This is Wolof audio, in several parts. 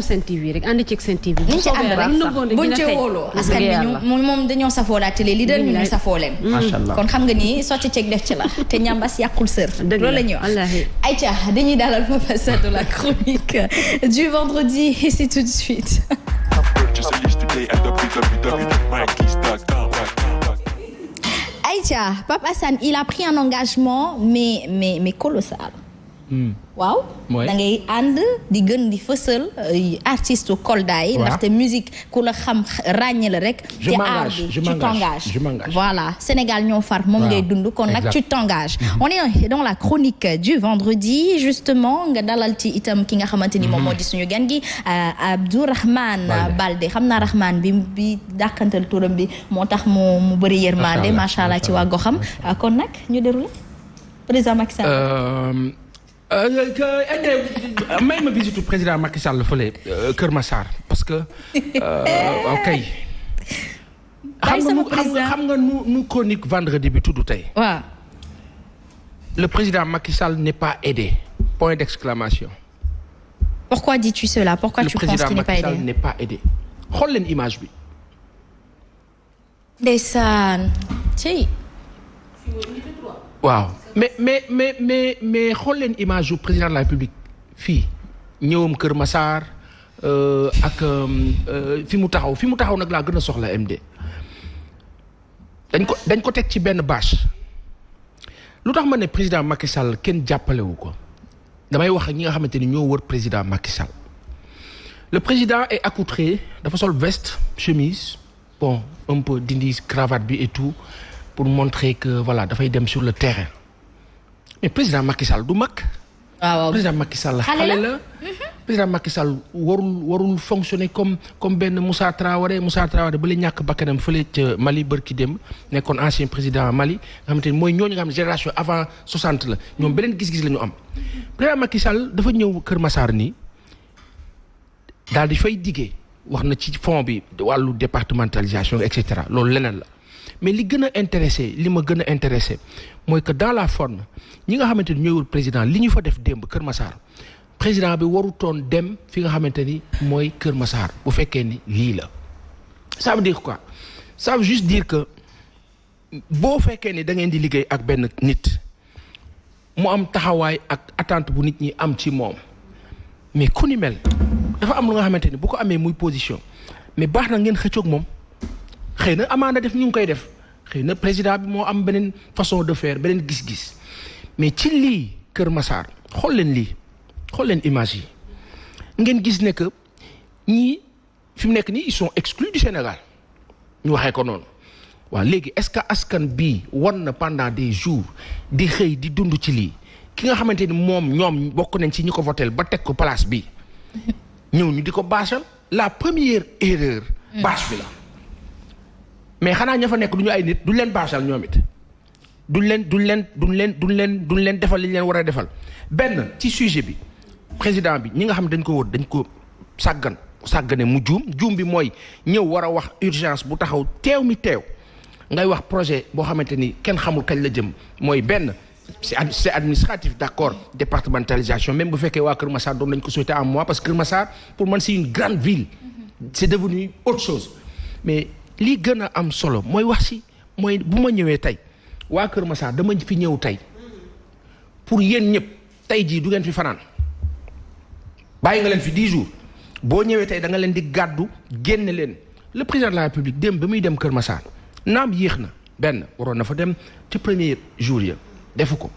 Sen TV rek ànd ci Sen TV. buñ ci ànd rek buñ ci wóoloo askan bi ñu moom dañoo safoo la télé li ñu ñu safoo leen. macha allah kon xam nga ni sotti ceeg def ci la te ñambas yàqul sër. loolu la ñuy wax ayca dañuy dalal Papa Sadou la chronique du vendredi et c'est tout de suite. Aïcha, Papa Assane, il a pris un engagement mais colossal. waaw da ngay ànd di gën di fësal artiste Kolda yi ndaxte musique ku la xam ràññe la rek te aar bi tu t'engages voilà Sénégal ñoo far moom ngay dund kon nag tu t'engages on est dans la chronique du vendredi justement nga dalal ci itam ki nga xamante ni moom moo di suñu gan gi Abdourahmane Baldé xam naa Rahman bi dàkkantal turam bi moo tax mu bëri yërmande macha allah ci waa goxam kon nag ñu déroulé président Macky Sall may ma visite président Macky Sall fële Kër Massar parce que ok xam nga nu chronique vendredi bi tudd tey. waaw. Le président Macky Sall n'est pas aidé. Point d'exclamation. Pourquoi dis-tu cela? Pourquoi tu penses qu'il n'est pas aidé? Le président Macky Sall n'est pas aidé. xool leen image bi. ndeysaan. ci. waaw mais xool leen image yu président de la République fii ñëwam Kër Massar ak fi mu taxaw nag laa gën a soxla MD. dañ ko teg ci benn bâche lu tax ma ne président Macky Sall kenn jàppalewu ko damay wax ak ñi nga xamante ni ñoo wër président Macky Sall. Le président est accoutré dafa sol veste chemise bon un peu dindi cravate bi et tout. Pour montrer que voilà dafay dem sur le terrain mais président Macky Sall du mag. waaw président Macky Sall xale la. président Macky Sall warul fonctionner comme benn Moussa Traoré ba la ñàkk bakkanam fële ca Mali bërki dem nekkoon ancien président Mali nga xamante ni mooy ñooñu nga xam ne génération avant 60 la ñoom beneen gis-gis la ñu am. président Macky Sall dafa ñëw Kër Massar nii daal di fay diggee wax na ci fond bi wàllu départementalisation et cetera loolu leneen la. mais li ma gën a intéressé mooy que dans la forme ñi nga xamante ni ñooy wër président li ñu fa def démb Kër Massar président bi warutoon dem fi nga xamante ni mooy Kër Massar bu fekkee ni lii la. ça veut dire quoi ça veut juste dire que boo fekkee ni da ngeen di liggéey ak benn nit mu am taxawaay ak attente bu nit ñi am ci moom mais ku ni mel dafa am lu nga xamante ni bu ko amee muy position mais baax na ngeen xëccoog moom. xëy na amaana def ñu ngi koy def xëy na président bi moo am beneen façon de faire beneen gis-gis mais ci lii Kër Massar xool leen image yi ngeen gis ne que ñii fi mu nekk nii ils sont exclus du Sénégal ñu waxee ko noonu waaw léegi est-ce que askan bii war na pendant des jours di xëy di dund ci lii ki nga xamante ni ñoom bokk nañ ci ñi ko votel ba teg ko place bi ñëw ñu di ko bâchal la première erreur bâche bi la. mais xanaa ña fa nekk du ñu ay nit duñ leen baasal ñoom it duñ leen defal li ñu leen war a defal benn ci sujet bi président bi ñi nga xam dañ ko sàggane mu juum bi mooy ñëw war a wax urgence bu taxaw teew ngay wax projet boo xamante ni kenn xamul kañ la jëm mooy benn c'est administratif d'accord départementalisation même bu fekkee waa Kër Massar doon nañ ko souhaiter en moi parce que Kër Massar pour man c'est une grande ville c'est devenu autre chose mais lii gën a am solo mooy wax si mooy bu ma ñëwee tey waa Kër Massar dama fi ñëw tey pour yéen ñëpp tey jii du ngeen fi fanaan bàyyi nga leen fi 10 jours boo ñëwee tey da nga leen di gàddu génne leen le président de la République dem ba muy dem Kër Massar naam yéex na benn waroon na fa dem ci premier jour ya defu ko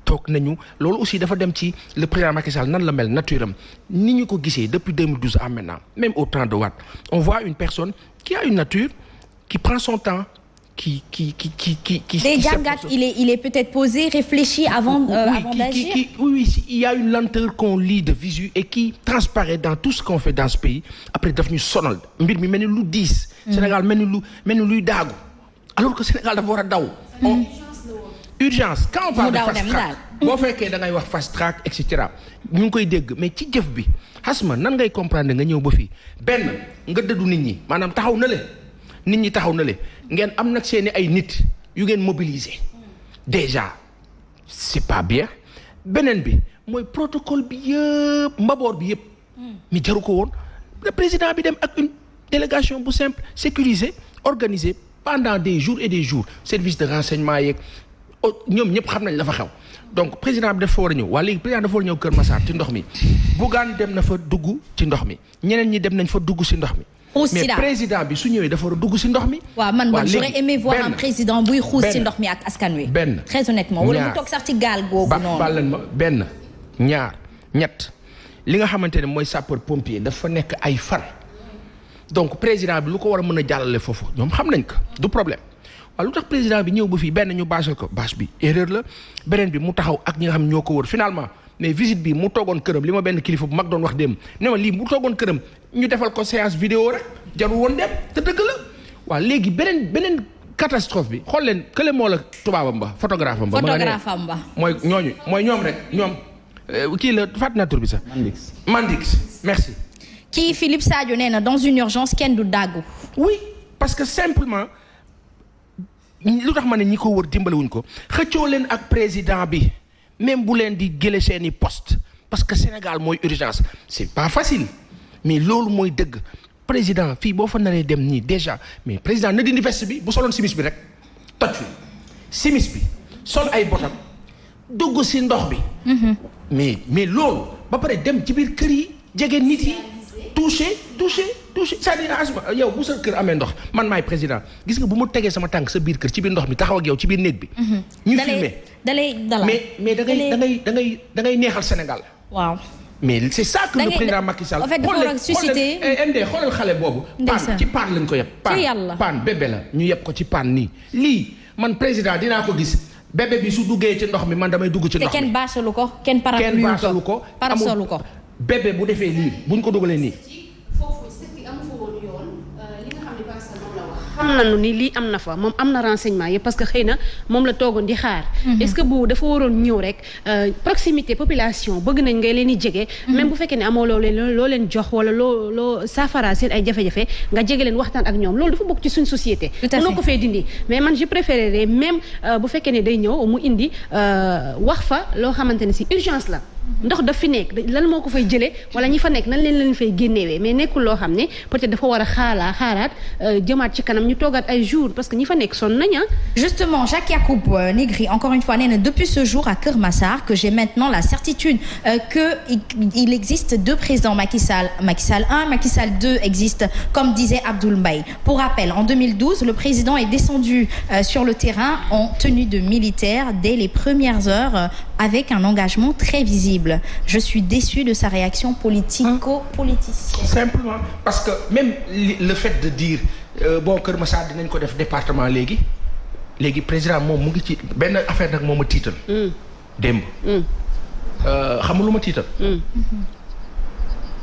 toog nañu loolu aussi dafa dem ci le président Macky Sall nan la mel nature am ni ñu ko gisee depuis 2012 à maintenant même au temps de Wade on voit une personne qui a une nature qui prend son temps qui des jàngat il est peut-être posé réfléchi avant d'agir. Oui, il y a une lenteur qu'on lit de visu et qui transparaît dans tout ce qu'on fait dans ce pays après daf ñu sonal mbir mi mel ni lu diis. Sénégal mel ni luy daagu alors que Sénégal dafa war a daw. urgence quand on parle de fast track boo fekkee da ngay wax fast track et cetera ñu ngi koy dégg mais ci jëf bi xasma nan ngay comprendre nga ñëw ba fii benn nga dëddu nit ñi maanaam taxaw na le ngeen am nag seeni ay nit yu ngeen mobiliser déjà c'est pas bien beneen bi mooy protocole bi yëpp mbaboor bi yëpp mais jaru ko woon le président bi dem ak une délégation bu simple sécurisée organisée pendant des jours et des jours service de renseignement yeeg ñoom ñëpp xam nañ la fa xew donc président bi dafa war a ñëw waa léegi président dafa war a ñëw Kër Massar ci ndox mi Bougane dem na fa dugg ci ndox mi ñeneen ñi dem nañ fa dugg ci ndox mi. mais président bi su ñëwee dafa war a dugg ci ndox mi. waaw man j'aurais aimé voir un président buy xuus ci ndox mi ak askan wi. benn très honnêtement wala mu toog sax ci gaal googu noonu. bàllen ma benn ñaar ñett li nga xamante ne mooy sapeur pompier dafa nekk ay fan. donc président bi lu ko war a mën a jàllale foofu ñoom xam nañ ko du problème waaye lu tax président bi ñëw ba fii benn ñu bâchal ko bâche bi erreur la beneen bi mu taxaw ak ñi nga xam ñoo ko wër finalement mais visite bi mu toogoon këram li ma benn kilifa bu mag doon wax dem ne ma lii mu toogoon këram ñu defal ko séance vidéo rek jarul woon dem te dëgg la waaw léegi beneen catastrophe bi xool leen kële moo la tubaabam ba photographe am ba. mooy ñooñu mooy ñoom rek ñoom kii la fàtt naa tur bi sax. Mandix merci. kii Philippe Sadio nee na dans une urgence kenn du dàggu. oui parce que simplement lu tax ma ne ñi ko wër dimbaliwuñ ko xëccoo leen ak président bi même bu leen di gële seeni poste parce que Sénégal mooy urgence c'est pas facile mais loolu mooy dëgg président fii boo fa naree dem nii déjà mais président na dindi veste bi bu soloon simis bi rek toj fi simis bi sol ay botam dugg si ndox bi. mais loolu ba pare dem ci biir kër yi jege nit yi. touché c'est-à-dire asma yow bu sa kër amee ndox man maay président gis nga bu ma tegee sama tànk sa biir kër ci biir ndox mi taxaw ak yow ci biir néeg bi. ñu filmé mais da ngay neexal Sénégal. waaw. mais c'est ça que le président Macky Sall. en fait dafa war a susciter xoolal xale boobu. paan ci paan lañ ko yeb. paan bébé la ñu yeb ko ci paan nii lii man président dinaa ko gis. bébé bi su duggee ci ndox mi man damay dugg ci ndox mi. te kenn baasalu ko kenn parasolu ko parasolu ko. bébé bu defee lii buñ ko dugalee nii. foofu sëñ bi amu fa woon yoon li nga xam ne parce que moom la wax. xam nañu ni lii am na fa moom am na renseignement yëpp parce que xëy na moom la toogoon di xaar. est-ce que bu dafa waroon ñëw rek proximité population bëgg nañ ngay leen di jege. même bu fekkee ne amoo loo leen jox wala loo saafara seen ay jafe-jafe nga jege leen waxtaan ak ñoom loolu dafa bokk ci suñ société. mënoo ko fee dindi mais man je préférerais même bu fekkee ne day ñëw mu indi wax fa loo xamante ne si urgence la. ndox daf fi nekk lan moo ko fay jëlee wala ñi fa nekk nan leen fay génnewee mais nekkul loo xam ne peut-être dafa war a xaaraat jëmaat ci kanam ñu toogaat ay jours parce que ñi fa nekk sonn nañ. Justement Jacques Yacoub Negri encore une fois nee na depuis ce jour à Kër Massar que j'ai maintenant la certitude que il existe deux présidents Macky Sall 1 Macky Sall 2 existe comme disait Abdoul Mbaye. Pour rappel en 2012 le président est descendu sur le terrain en tenue de militaire dès les premières heures avec un engagement très visible. Je suis déçu de sa réaction politico-politicienne. Simplement parce que même le fait de dire bon Kër Massar dinañ ko def département léegi président moom mu ngi ci benn affaire nag moo ma tiital. démb. xam nga lu ma tiital.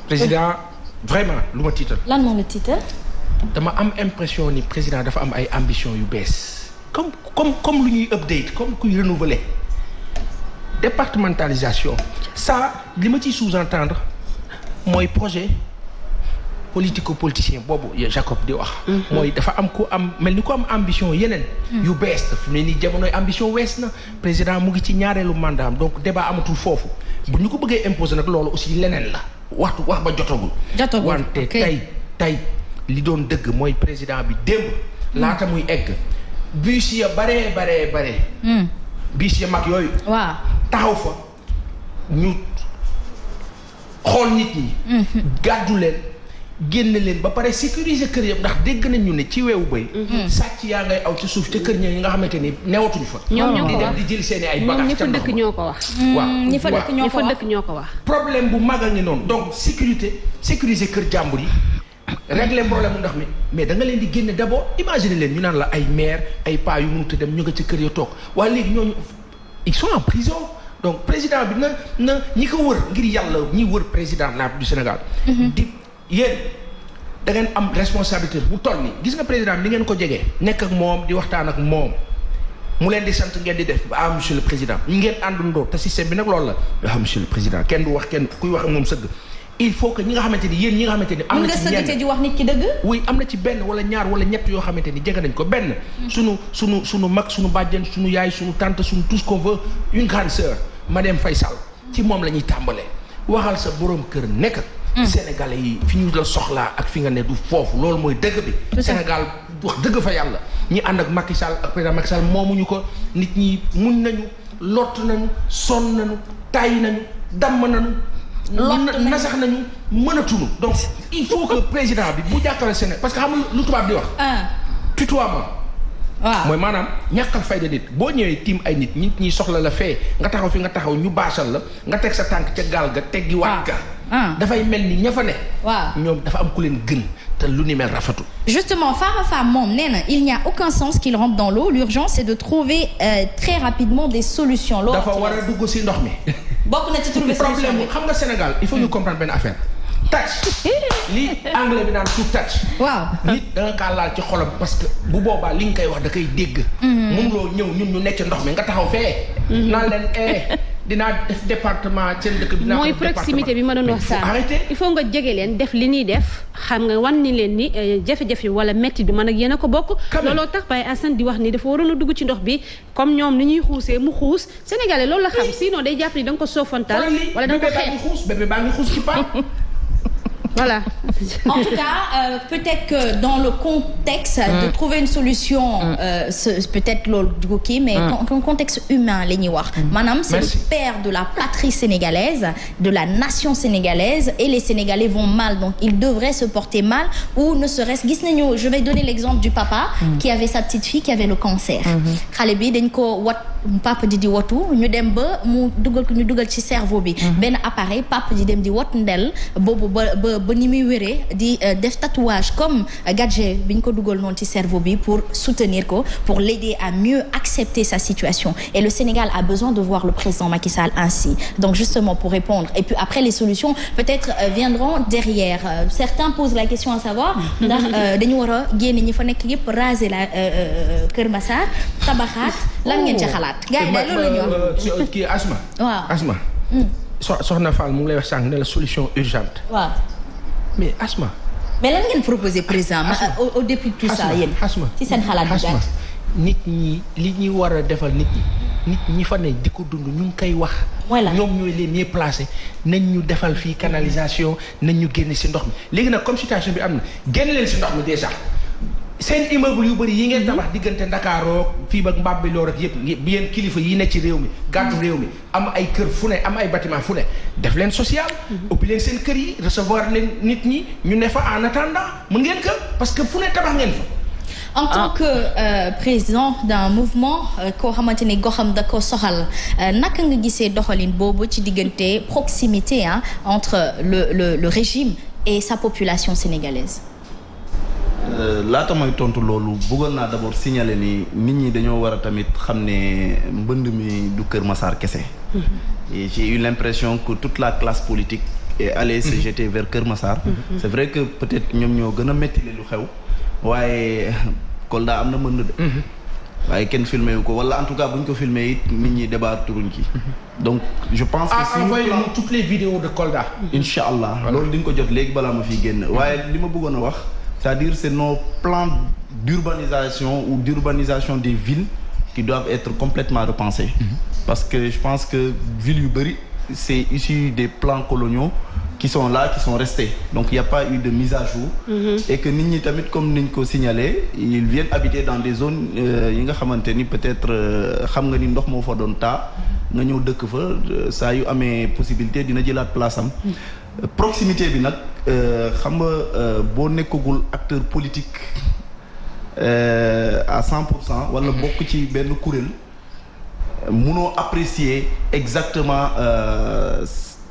président vraiment lu ma tiital. lan moo la tiital. dama am impression ni président dafa am ay ambition yu bees comme lu ñuy update comme kuy renouveler. Départementalisation ça li ma ciy sous-entendre mooy projet politico-politicien boobu Jacob di wax. mooy dafa am ku am mel ni ku am ambition yeneen. yu bees daf ne ni jamonoy ambition wees na président mu ngi ci ñaareelu mandat am donc débat amatul foofu bu ñu ko bëggee imposer nag loolu aussi leneen la wax ba jotagul. wante tey li doon dëgg mooy président bi démb. laata muy egg bus ya baree. bis ya mag yooyu. waaw taxaw fa ñu xool nit ñi. gàddu leen génn leen ba pare sécuriser kër yëpp ndax dégg nañ ñu ne ci weewu bay. sàcc yaa ngay aw ci suuf ca kër ñi nga xamante ni newatuñu fa. ñoom ñoo ko wax di dem di jël seen ay bagages ca ndox ñi fa dëkk ñoo ko wax. waaw ñi fa dëkk ñoo ko wax. problème bu mag a ngi noonu donc sécuriser kër jàmbur yi. régler problème mu ndox mi mais da nga leen di génne d'abord imaginer leen ñu naan la ay maire ay paa yu mënut a dem ñu nga ca kër ya toog waaye léegi ñooñu ils sont en prison donc président bi na ñi ko wër ngir yàlla ñi wër président de la République du Sénégal. di yéen da ngeen am responsabilité bu toll nii gis nga président bi ni ngeen ko jegee nekk ak moom di waxtaan ak moom mu leen di sant ngeen di def ah monsieur le président ñu ngeen àndandoo te système bi nag loolu la ah monsieur le président kenn du wax kenn kuy wax ak moom sëgg. il faut que ñi nga xamante ni yéen ñi nga xamante ni. am na ci ñenn mën nga wax nit ki dëgg. oui am na ci benn wala ñaar wala ñett yoo xamante ni jege nañ ko benn. sunu mag sunu bàjjen sunu yaay sunu tante sunu tout ce qu'on veut une grande sœur Madame Faye Sall ci moom la ñuy tàmbalee waxal sa borom kër nekk. Sénégalais yi fi ñu la soxlaa ak fi nga ne du foofu loolu mooy dëgg bi. Sénégal wax dëgg fa yàlla ñi ànd ak Macky Sall ak président Macky Sall moomuñu ko nit ñi muñ nañu lott nañu sonn nañu tàyyi nañu damm nañu. nasax nañu mënatuñu donc il faut que président bi bu jàkkale Sénégal parce que xam lu tubaab di wax. tutoiement. waaw mooy maanaam ñàkkal fayda nit boo ñëwee tiim ay nit ñi soxla la fee nga taxaw fi nga taxaw ñu baasal la nga teg sa tànk ca gaal ga teggi waat ga. dafay mel ni ña fa ne. waaw ñoom dafa am ku leen gën te lu ni mel rafetul. justement Fara Fam moom nee na il n'y a aucun sens qu'il rentre dans l'eau l'urgence c'est de trouver très rapidement des solutions. loolu dafa war a dugg si ndox mi. bokk na ci trouver solution problème xam nga Sénégal il faut ñu comprendre benn affaire. touch li anglais bi naan to touch. waaw nit da nga kaa laal ci xolam parce que bu boobaa li nga koy wax da koy dégg. mun loo ñëw ñun ñu nekk ci ndox mi nga taxaw fee. naan leen dinaa def département seen dëkk bi. mooy proximité bi ma doon wax saa il faut nga jege leen def li ñuy def xam nga wan ni leen ni jafe-jafe wala métti bi man ak yéen a ko bokk. looloo tax Baye Assane di wax ni dafa waroon a dugg ci ndox bi comme ñoom ni ñuy xuusee mu xuus Sénégalais loolu la xam sinon day jàpp ni da nga ko soofantal. wala da nga ko xeeb bébé baa ngi xuus ci paa. Voilà. En tout cas, peut-être que dans le contexte de trouver une solution, peut-être loolu dugg kii mais dans contexte humain la ñuy wax. maanaam c'est le père de la patrie sénégalaise, de la nation sénégalaise et les Sénégalais vont mal donc ils devraient se porter mal ou ne serait-ce gis nañu je vais donner l'exemple du papa qui avait sa petite fille qui avait le cancer. xale bi dañ ko wat papa di watu ñu dem ba mu dugal ci cerveau bi. benn appareil papa di dem di wat ndel boobu ba ni muy wéree di def tatouage comme gadget bi ñu ko dugal noonu ci cerveau bi pour soutenir ko pour l'aider à mieux accepter sa situation et le Sénégal a besoin de voir le président Macky Sall ainsi donc justement pour répondre et puis après les solutions peut-être viendront derrière certains posent la question à savoir ndax dañu war a génne ñi fa nekk yëpp raser la Kër Massar tabaxaat lan ngeen ci xalaat gars yi daal loolu la ñu wax kii Asma waaw Asma soxna Fall mu ngi lay wax sànq ne la solution urgente waaw mais Asma. mais lan ngeen proposé président au début de tout ça yéen. ci seen xalaat bu gàtt. nit ñi li ñuy war a defal nit ñi fa ne di ko dund ñu ngi koy wax. voilà ñoom ñooy les mieux placés nañ ñu defal fii canalisation nañ ñu génne si ndox mi léegi nag comme situation bi am na génne leen si ndox mi déjà. seen immeuble yu bëri yi ngeen tabax diggante Ndakaaroo fii ba Mbambilor ak yëpp bi yéen kilifa yi ne ci réew mi gàddu réew mi am ay kër fu ne am ay bâtiment fu ne def leen social ubbi leen seen kër yi recevoir leen nit ñi ñu ne fa en attendant mën ngeen ko parce que fu ne tabax ngeen fa. En tant que président d'un mouvement koo xamante ni goxam da ko soxal naka nga gisee doxalin boobu ci diggante proximité entre le régime et sa population sénégalaise. laata may tontu loolu bëggoon naa d'abord signaler ni nit ñi dañoo war a tamit xam ne mbënd mi du Kër Massar kese. Et j'ai eu l'impression que toute la classe politique est allée se jeter vers Kër Massar. C'est vrai que peut-être ñoom ñoo gën a metti lu xew waaye Kolda am na mbënd de. waaye kenn filmé wu ko wala en tout cas bu ñu ko filmé it nit ñi débatturuñ ci. donc je pense que si envoyez-nous toutes les vidéos de Kolda. incha allah loolu di nga ko jot léegi balaa ma fiy génn waaye li ma bëggoon a wax. c'est-à-dire c'est nos plans d'urbanisation ou d'urbanisation des villes qui doivent être complètement repensés. Parce que je pense que villes yu bëri c'est issu des plans coloniaux qui sont là, qui sont restés. Donc il n'y a pas eu de mise à jour. Et que nit ñi tamit comme niñ ko signalé ils viennent habiter dans des zones yi nga xamante ni peut-être xam nga ni ndox moo fa doon taa nga ñëw dëkk fa saa yu amee possibilité dina jëlaat place am. Proximité bi nag xam nga boo nekkagul acteur politique à 100% wala bokk ci benn kuréel munoo apprécier exactement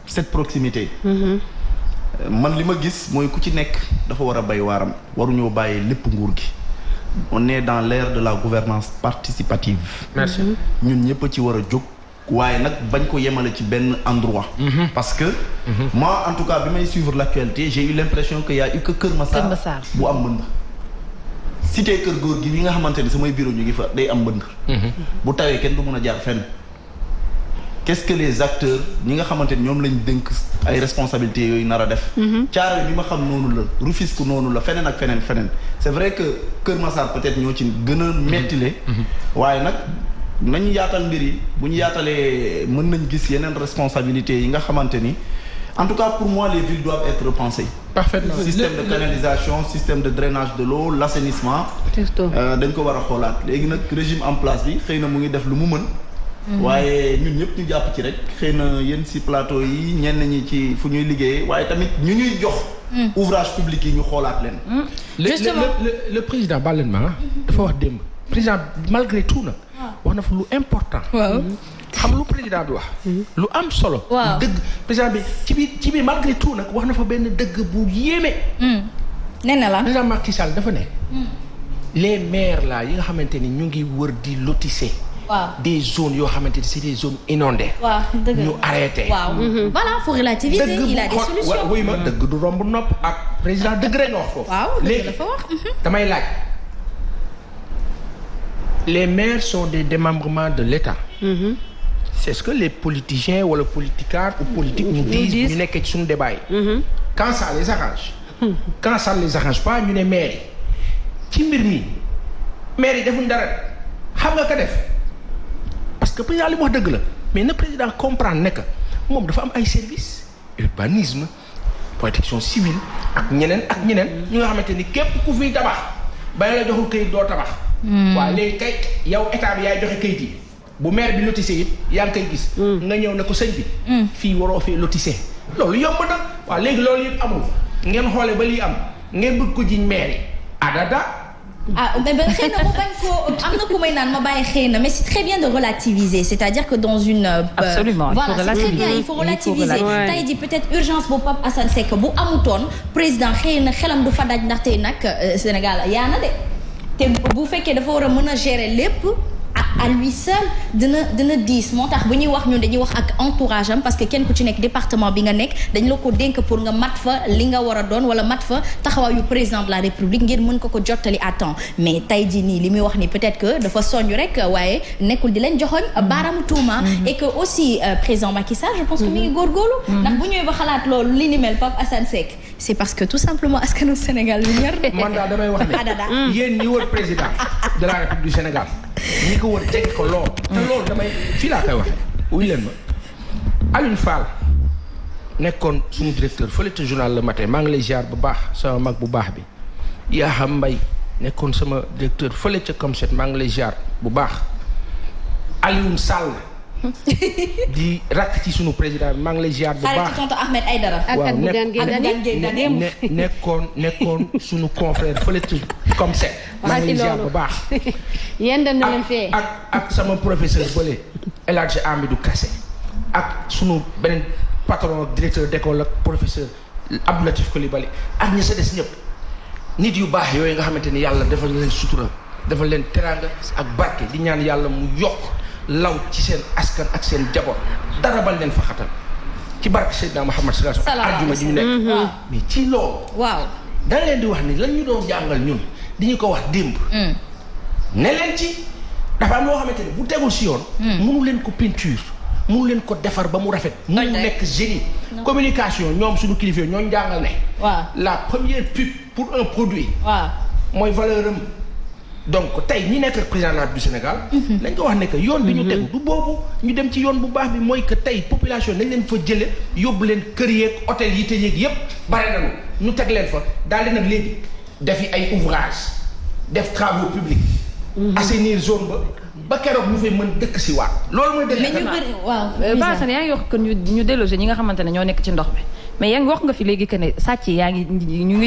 cette proximité. man li ma gis mooy ku ci nekk dafa war a bay waaram waruñoo bàyyee lépp nguur gi. on est dans l'ère de la gouvernance participative. Merci. ñun ñëpp ci war a jóg. waaye nag bañ ko yemale ci benn endroit. parce que moi en tout cas bi may suivre l'actualité j'ai eu l'impression que y a eu que Kër Massar bu am mbënd. cité kër góor gi bi nga xamante ni samay bureau ñu ngi fa day am mbënd. bu tawee kenn du mën a jaar fenn. qu'est-ce que les acteurs ñi nga xamante ni ñoom lañ dénk ay responsabilités yooyu nar a def. Thiaroye bi ma xam noonu la Rufisque noonu la feneen ak feneen c'est vrai que Kër Massar peut-être ñoo ci gën a mettile. waaye nag. nañu yaatal mbir yi bu ñu yaatalee mën nañ gis yeneen responsabilités yi nga xamante ni En tout cas, pour moi, les villes doivent être repensées. Parfaitement. Système de canalisation, système de drainage de l'eau, l'assainissement. dañ ko war a xoolaat léegi nag régime en place bi xëy na mu ngi def lu mu mën. waaye ñun ñëpp ñu jàpp ci rek xëy na yéen si plateau yi ñenn ñi ci fu ñuy liggéeyee waaye tamit ñu ñuy jox. ouvrage public yi ñu xoolaat leen. justement le président Ballen ma dafa wax démb. président malgré tout nag. wax na fa lu important. waaw. xam lu président bi wax. lu am solo. waaw dëgg président bi ci biir malgré tout nag wax na fa benn dëgg bu yéeme. nee na la président Macky Sall dafa ne. les maires là yi nga xamante ni ñu ngi wër di lotisser. waaw des zones yoo xamante ni c'est des zones inondées. waaw dëgg ñu arrêté. waaw voilà faut relativiser il a des solutions. wuy ma dëgg du romb nopp ak président dëgg rek nga wax foofu. waaw dëgg la fa wax. damay laaj. les maires sont des démembrements de l'État. C'est ce que les politiciens wala politicards ou politiques nous disent ñu nekkee ci suñu débat yi. quand ça les arrange. quand ça les arrange pas ñu ne maire yi ci mbir mi maire yi defuñ dara xam nga ka def parce que président li mu wax dëgg la mais na président comprendre ne que moom dafa am ay services urbanisme protection civile ak ñeneen ñu nga xamante ni képp ku fiy tabax ba la joxul këyit doo tabax. waaw léegi kay yow état bi yaay joxe këyit yi. bu maire bi lotissé it yaa ngi koy gis. nga ñëw ne ko sëñ bi. fii waroo fee lotissé. loolu yomb na waaw léegi loolu yëpp amul ngeen xoolee ba lii am ngeen bëgg ko jiñ maire yi. adada. mais xëy na mu bañ ko am na ku may naan ma bàyyi xëy na mais c'est très bien de relativiser c'est-à-dire que dans une. absolument voilà c'est très bien il faut relativiser. tey jii peut-être urgence bu Pape Assane Seck bu amutoon président xëy na xelam du fa daj ndaxte nag Sénégal yaa na de te bu fekkee dafa war a mën a gérer lépp. à lui seul dina diis moo tax bu ñuy wax ñun dañuy wax ak entourage am parce que kenn ku ci nekk département bi nga nekk dañ la ko dénk pour nga mat fa li nga war a doon wala mat fa taxawaayu président de la république ngir mën ko jottali à temps mais tey jii nii li muy wax ni peut-être que dafa soññ rek waaye nekkul di leen joxoñ baaraamu tuuma et que aussi président Macky Sall je pense que mi ngi góorgóorlu ndax bu ñëwee ba xalaat loolu li ni mel Pape Assane Seck c'est parce que tout simplement askanu Sénégal bi ñor man daal damay wax ne yéen ñi wër président de la République du Sénégal ñi ko wër jege ko lool te loolu damay fii laa koy waxee wuyu leen ma Alioune Fall nekkoon suñu directeur fële ca journal Le Matin maa ngi lay ziar bu baax sama mag bu baax bi Yakham Mbaye nekkoon sama directeur fële ca Comset maa ngi lay ziar bu baax Alioune Sall di rakk ci sunu président bi maa ngi lay ziar bu baax tonton Ahmed Aïdara waaw nekkoon sunu confrère fële ca Comset maa ngi lay ziar bu baax yéen dañ leen fee ak sama professeur bële El Hadj Amidou Kassé ak sunu beneen patron directeur d'école ak professeur Abdou Latif Coulibaly ak ñi sa des ñëpp nit yu baax yooyu nga xamante ni yàlla defal leen sutura defal leen teraanga ak barke di ñaan yàlla mu yokk law ci seen askan ak seen jaboot dara bal leen fa xatal ci barke Seydina Muhammad sallallahu alayhi wa sallam àjjuma ji ñu nekk mais ci loolu waaw da leen di wax ni lan ñu doon jàngal ñun di ñu ko wax démb ne leen ci dafa am loo xamante ni bu tegul si yoon mënu leen ko peinture mënu leen ko defar ba mu rafet mënu nekk génie communication ñoom suñu kilifa ñooñu jàngal ne la première pub pour un produit mooy valeur am donc tey ñi nekk président de la République du Sénégal lañ ko wax ne que yoon bi ñu tegu du boobu ñu dem ci yoon bu baax bi mooy que tey population nañ leen fa jële yóbbu leen kër yeeg hôtel yi te yeeg yépp bare nañu ñu teg leen fa daal di nag léegi defi ay ouvrage def travaux publics assainir zone ba keroog ñu fay mën dëkk si waat loolu mooy dëgg. mais ñu bëri waaw. Bassane yaa ngi wax que ñu déloger ñi nga xamante ne ñoo nekk ci ndox mi mais yaa ngi wax nga fi léegi que ne sàcc yaa ngi ñu ngi